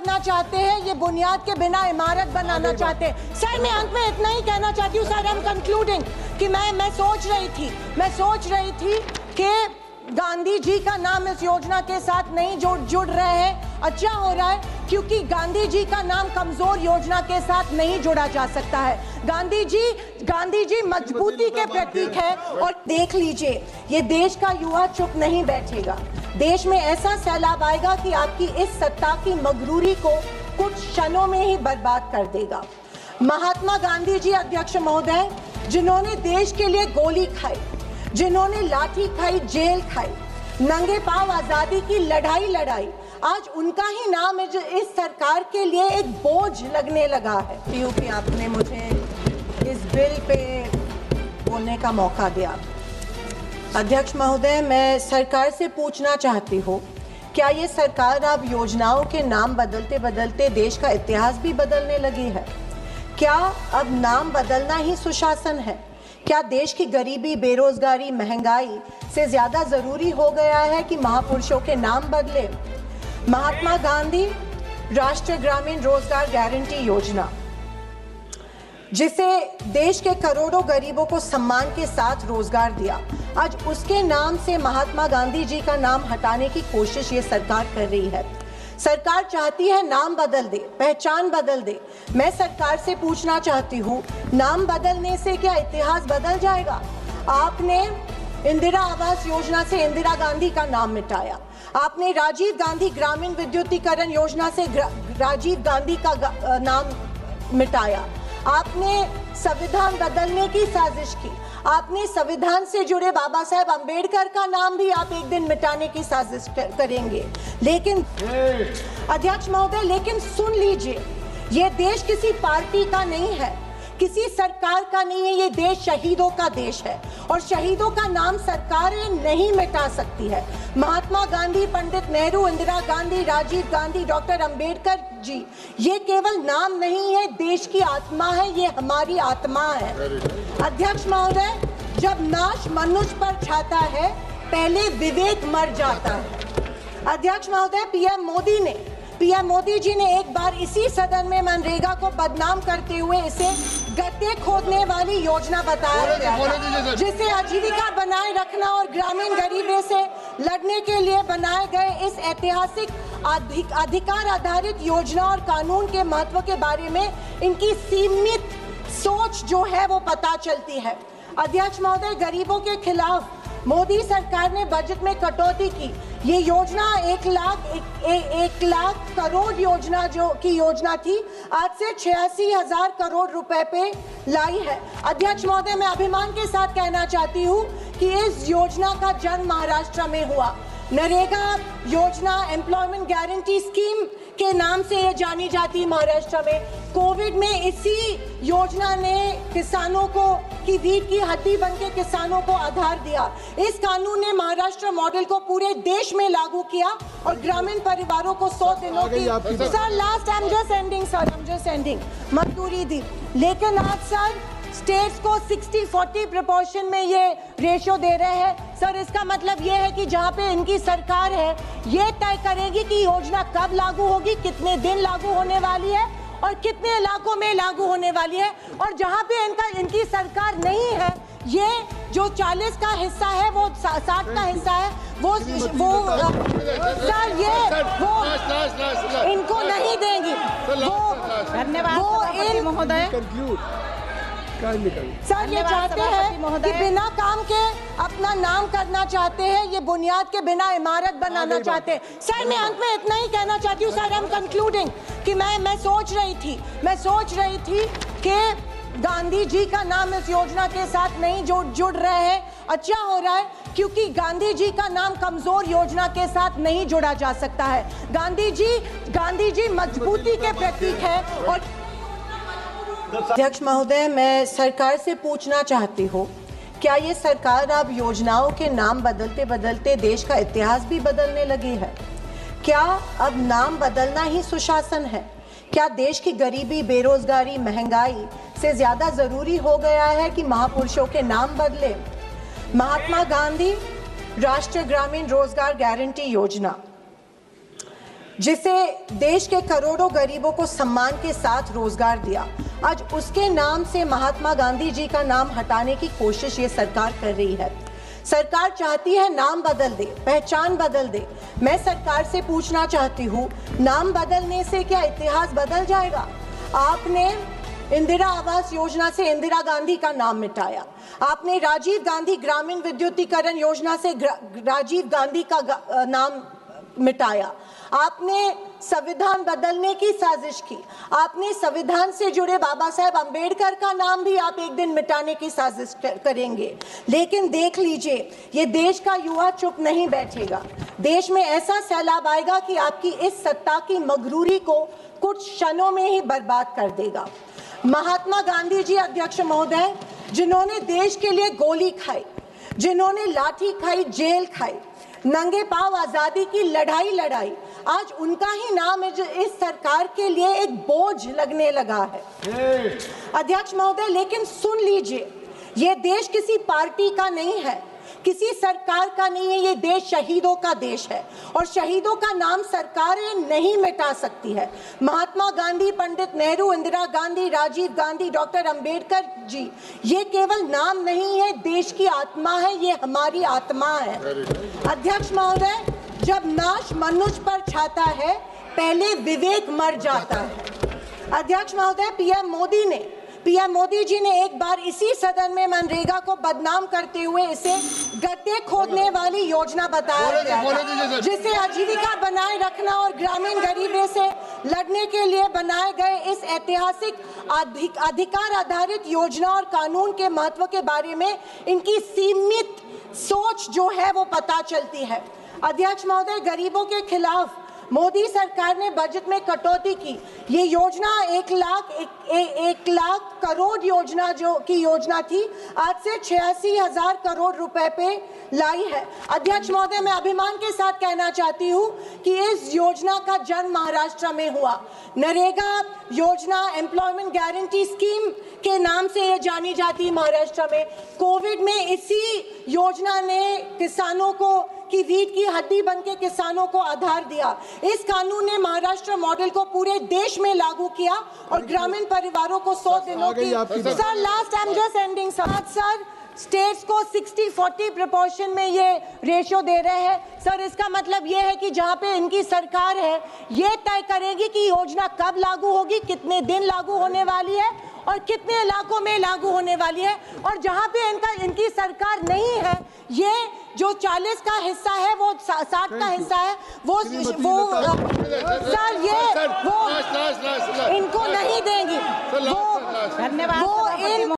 करना चाहते हैं, ये बुनियाद के बिना इमारत बनाना चाहते हैं। सर मैं अंत में इतना ही कहना चाहती हूँ सर, आई एम कंक्लूडिंग कि मैं सोच रही थी कि गांधी जी का नाम इस योजना के साथ नहीं जुड़ रहे हैं। अच्छा हो रहा है क्योंकि गांधी जी का नाम कमजोर योजना के साथ नहीं जोड़ा जा सकता है। गांधी जी मजबूती के प्रतीक है। और देख लीजिए, ये देश का युवा चुप नहीं बैठेगा। देश में ऐसा सैलाब आएगा कि आपकी इस सत्ता की मगरूरी को कुछ क्षणों में ही बर्बाद कर देगा। महात्मा गांधी जी अध्यक्ष महोदय, जिन्होंने देश के लिए गोली खाई, जिन्होंने लाठी खाई, जेल खाई, नंगे पांव आजादी की लड़ाई लड़ाई, आज उनका ही नाम इस सरकार के लिए एक बोझ लगने लगा है। यूपी आपने मुझे इस बिल पे बोलने का मौका दिया। अध्यक्ष महोदय, मैं सरकार से पूछना चाहती हूँ, क्या ये सरकार अब योजनाओं के नाम बदलते बदलते देश का इतिहास भी बदलने लगी है? क्या अब नाम बदलना ही सुशासन है? क्या देश की गरीबी, बेरोजगारी, महंगाई से ज्यादा जरूरी हो गया है कि महापुरुषों के नाम बदले? महात्मा गांधी राष्ट्रीय ग्रामीण रोजगार गारंटी योजना, जिसे देश के करोड़ों गरीबों को सम्मान के साथ रोजगार दिया, आज उसके नाम से महात्मा गांधी जी का नाम हटाने की कोशिश ये सरकार कर रही है। सरकार चाहती है नाम बदल दे, पहचान बदल दे। मैं सरकार से पूछना चाहती हूँ, नाम बदलने से क्या इतिहास बदल जाएगा? आपने इंदिरा आवास योजना से इंदिरा गांधी का नाम मिटाया, आपने राजीव गांधी ग्रामीण विद्युतीकरण योजना से राजीव गांधी का नाम मिटाया, आपने संविधान बदलने की साजिश की, आपने संविधान से जुड़े बाबा साहेब अंबेडकर का नाम भी आप एक दिन मिटाने की साजिश करेंगे। लेकिन अध्यक्ष महोदय, लेकिन सुन लीजिए, ये देश किसी पार्टी का नहीं है, किसी सरकार का नहीं है, ये देश शहीदों का देश है और शहीदों का नाम सरकारें नहीं मिटा सकती है। महात्मा गांधी, पंडित नेहरू, इंदिरा गांधी, राजीव गांधी, डॉक्टर अंबेडकर जी, ये केवल नाम नहीं है, देश की आत्मा है, ये हमारी आत्मा है। अध्यक्ष महोदय, जब नाश मनुष्य पर छाता है, पहले विवेक मर जाता है। अध्यक्ष महोदय, पीएम मोदी जी ने एक बार इसी सदन में मनरेगा को बदनाम करते हुए इसे गड्ढे खोदने वाली योजना बताया गया था, जिसे आजीविका बनाए रखना और ग्रामीण गरीबी से लड़ने के लिए बनाए गए इस ऐतिहासिक अधिकार आधारित योजना और कानून के महत्व के बारे में इनकी सीमित सोच जो है वो पता चलती है। अध्यक्ष महोदय, गरीबों के खिलाफ मोदी सरकार ने बजट में कटौती की। ये योजना 1 लाख करोड़ योजना थी, आज से 86,000 करोड़ रुपए पे लाई है। अध्यक्ष महोदय, मैं अभिमान के साथ कहना चाहती हूँ कि इस योजना का जन्म महाराष्ट्र में हुआ। नरेगा योजना, एम्प्लॉयमेंट गारंटी स्कीम के नाम से ये जानी जाती है महाराष्ट्र में। कोविड में इसी योजना ने किसानों को की रीढ़ की हड्डी बनके किसानों को आधार दिया। इस कानून ने महाराष्ट्र मॉडल को पूरे देश में लागू किया और ग्रामीण परिवारों को 100 दिनों की आई एम जस्ट एंडिंग मजदूरी दी। लेकिन आज सर स्टेट्स को 60-40 प्रोपोर्शन में ये रेशियो दे रहे हैं। सर इसका मतलब ये है कि जहाँ पे इनकी सरकार है, ये तय करेगी कि योजना कब लागू होगी, कितने दिन लागू होने वाली है और कितने इलाकों में लागू होने वाली है। और जहाँ पे इनकी सरकार नहीं है, ये जो 40 का हिस्सा है वो 60 का हिस्सा है, वो सर ये वो इनको नहीं देंगी। धन्यवाद महोदय। सर ये चाहते हैं कि बिना काम के अपना नाम करना चाहते हैं, ये बुनियाद के बिना इमारत बनाना चाहते हैं। सर मैं अंत में इतना ही कहना चाहती हूँ सर, आई एम कंक्लूडिंग कि मैं सोच रही थी कि गांधी जी का नाम इस योजना के साथ नहीं जुड़ रहे हैं। अच्छा हो रहा है क्योंकि गांधी जी का नाम कमजोर योजना के साथ नहीं जोड़ा जा सकता है। गांधी जी मजबूती के प्रतीक है। और अध्यक्ष महोदय, मैं सरकार से पूछना चाहती हूँ, क्या ये सरकार अब योजनाओं के नाम बदलते बदलते देश का इतिहास भी बदलने लगी है? क्या अब नाम बदलना ही सुशासन है? क्या देश की गरीबी, बेरोजगारी, महंगाई से ज्यादा जरूरी हो गया है कि महापुरुषों के नाम बदले? महात्मा गांधी राष्ट्रीय ग्रामीण रोजगार गारंटी योजना, जिसे देश के करोड़ों गरीबों को सम्मान के साथ रोजगार दिया, आज उसके नाम से महात्मा गांधी जी का नाम हटाने की कोशिश ये सरकार कर रही है। सरकार चाहती है नाम बदल दे, पहचान बदल दे। मैं सरकार से पूछना चाहती हूँ, नाम बदलने से क्या इतिहास बदल जाएगा? आपने इंदिरा आवास योजना से इंदिरा गांधी का नाम मिटाया, आपने राजीव गांधी ग्रामीण विद्युतीकरण योजना से राजीव गांधी का नाम मिटाया, आपने संविधान बदलने की साजिश की, आपने संविधान से जुड़े बाबा साहेब अंबेडकर का नाम भी आप एक दिन मिटाने की साजिश करेंगे। लेकिन देख लीजिए, ये देश का युवा चुप नहीं बैठेगा। देश में ऐसा सैलाब आएगा कि आपकी इस सत्ता की मगरूरी को कुछ क्षणों में ही बर्बाद कर देगा। महात्मा गांधी जी अध्यक्ष महोदय, जिन्होंने देश के लिए गोली खाई, जिन्होंने लाठी खाई, जेल खाई, नंगे पांव आजादी की लड़ाई लड़ाई, आज उनका ही नाम इस सरकार के लिए एक बोझ लगने लगा है। अध्यक्ष महोदय, लेकिन सुन लीजिए, ये देश किसी पार्टी का नहीं है, किसी सरकार का नहीं है, ये देश शहीदों का देश है और शहीदों का नाम सरकारें नहीं मिटा सकती है। महात्मा गांधी, पंडित नेहरू, इंदिरा गांधी, राजीव गांधी, डॉक्टर अंबेडकर जी, ये केवल नाम नहीं है, देश की आत्मा है, ये हमारी आत्मा है। अध्यक्ष महोदय, जब नाश मनुष्य पर छाता है, पहले विवेक मर जाता है। अध्यक्ष महोदय, पीएम मोदी जी ने एक बार इसी सदन में मनरेगा को बदनाम करते हुए इसे गड्ढे खोदने वाली योजना बताया गया था, जिसे आजीविका बनाए रखना और ग्रामीण गरीबी से लड़ने के लिए बनाए गए इस ऐतिहासिक अधिकार आधारित योजना और कानून के महत्व के बारे में इनकी सीमित सोच जो है वो पता चलती है। अध्यक्ष महोदय, गरीबों के खिलाफ मोदी सरकार ने बजट में कटौती की। ये योजना 1 लाख करोड़ योजना की योजना थी, आज से 86,000 करोड़ रुपए पे लाई है। अध्यक्ष महोदय, मैं अभिमान के साथ कहना चाहती हूँ कि इस योजना का जन्म महाराष्ट्र में हुआ। नरेगा योजना, एम्प्लॉयमेंट गारंटी स्कीम के नाम से ये जानी जाती है महाराष्ट्र में। कोविड में इसी योजना ने किसानों को की रीढ़ की हड्डी बनके किसानों को आधार दिया। इस कानून ने महाराष्ट्र मॉडल को पूरे देश में लागू किया और ग्रामीण परिवारों को 100 दिनों की sir last I am just ending sir states को 60-40 प्रोपोर्शन में ये रेशियो दे रहे हैं सर। इसका मतलब ये है कि जहाँ पे इनकी सरकार है, ये तय करेगी कि योजना कब लागू होगी, कितने दिन लागू होने वाली है और कितने इलाकों में लागू होने वाली है। और जहाँ पे इनकी सरकार नहीं है, ये जो 40 का हिस्सा है वो 60 का हिस्सा है, वो सर ये वो इनको नहीं देंगी। वो धन्यवाद।